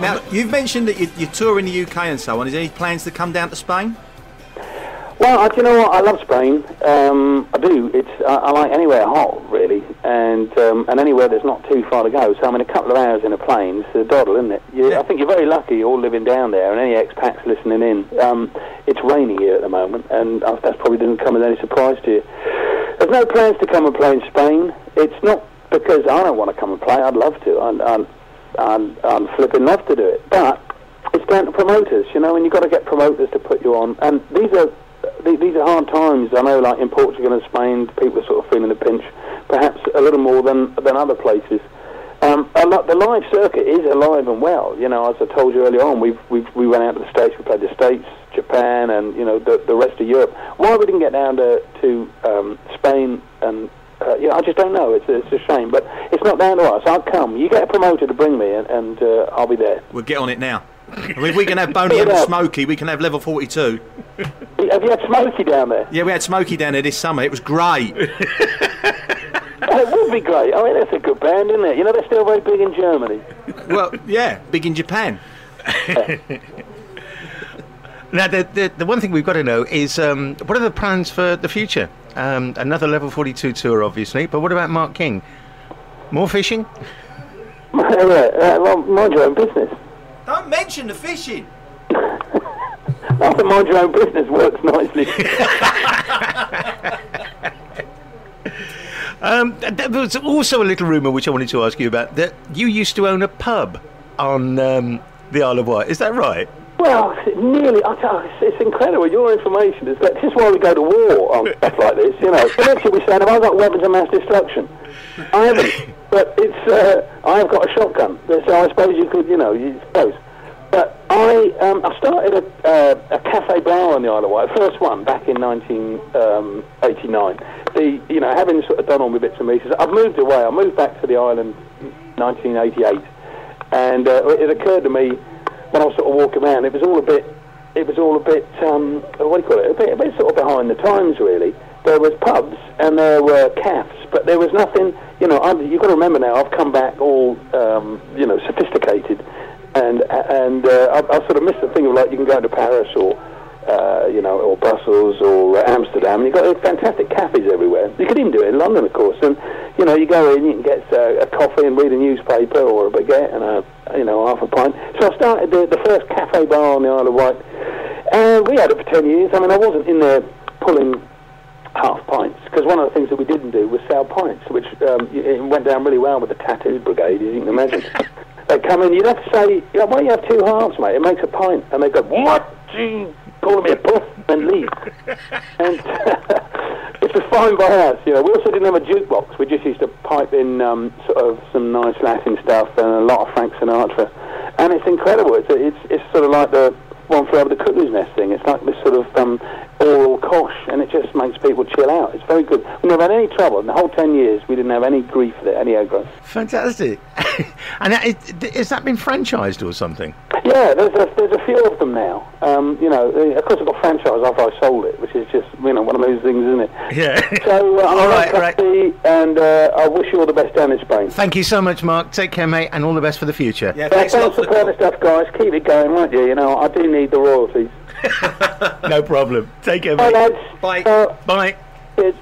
Now, you've mentioned that you tour in the UK and so on. Is there any plans to come down to Spain? Well, do you know what? I love Spain. I do. I like anywhere hot, really, and anywhere that's not too far to go. So, I mean, a couple of hours in a plane, it's a doddle, isn't it? Yeah. I think you're very lucky all living down there, and any expats listening in. It's raining here at the moment, and that probably didn't come as any surprise to you. There's no plans to come and play in Spain. It's not because I don't want to come and play. I'd love to. I'm flipping love to do it. But it's down to promoters, you know, and you've got to get promoters to put you on. And these are hard times. I know, like in Portugal and Spain, people are sort of feeling the pinch, perhaps a little more than other places. The live circuit is alive and well. You know, as I told you earlier on, we went out to the States. We played the States, Japan, and you know the rest of Europe. Why we didn't get down to Spain and I just don't know. It's a shame, but it's not down to us. I'll come. You get a promoter to bring me, and I'll be there. We'll get on it now. If we can have Boney and Smokey, we can have level 42. Have you had Smokey down there? Yeah, we had Smokey down there this summer. It was great. It would be great. I mean, that's a good band, isn't it? You know, they're still very big in Germany. Well, yeah, big in Japan. Now, the one thing we've got to know is what are the plans for the future? Another level 42 tour, obviously, but what about Mark King? More fishing? Well, mind your own business. Don't mention the fishing. I think mind your own business works nicely. There was also a little rumour which I wanted to ask you about, that you used to own a pub on the Isle of Wight. Is that right? Well, nearly. It's incredible. Your information is that. This is why we go to war on stuff like this. You know, eventually we say, "Have I got weapons of mass destruction?" I haven't, but it's. I have got a shotgun, so I suppose you could. You suppose. But I started a cafe bar on the Isle of Wight, first one back in 1989. Having sort of done all my bits and pieces, I've moved away. I moved back to the island in 1988, and it occurred to me when I was sort of walking around, it was all a bit, what do you call it? A bit sort of behind the times, really. There was pubs and there were cafes, but there was nothing. You've got to remember now. I've come back all, sophisticated, and I sort of missed the thing of like you can go to Paris or Brussels or Amsterdam, and you've got fantastic cafes everywhere. You could even do it in London, of course. And you go in, you can get a coffee and read a newspaper or a baguette and half a pint. So I started the first cafe bar on the Isle of Wight, and we had it for 10 years. I mean, I wasn't in there pulling half pints, because one of the things that we didn't do was sell pints, which it went down really well with the tattooed brigade, as you can imagine. They come in, you'd have to say, why don't you have two halves, mate? It makes a pint. And they go, what? Gee, calling me a puss, and leave. And it was fine by us. We also didn't have a jukebox. We just used to pipe in sort of some nice Latin stuff and a lot of Frank Sinatra. And it's incredible. It's sort of like the one flew over the cuckoo's nest thing. It's like this sort of oral kosh, and it just makes people chill out. It's very good. We never had any trouble. In the whole 10 years, we didn't have any grief with it, any aggro. Fantastic. And has that been franchised or something? Yeah, there's a few of them now. Of course, I've got franchise after I sold it, which is just one of those things, isn't it? Yeah. So I'm right. And I wish you all the best down in Spain. Thank you so much, Mark. Take care, mate, and all the best for the future. Yeah, thanks for the kind of stuff, guys. Keep it going, won't you? I do need the royalties. No problem. Take care, Bye, mate. lads. Bye. Bye. Cheers.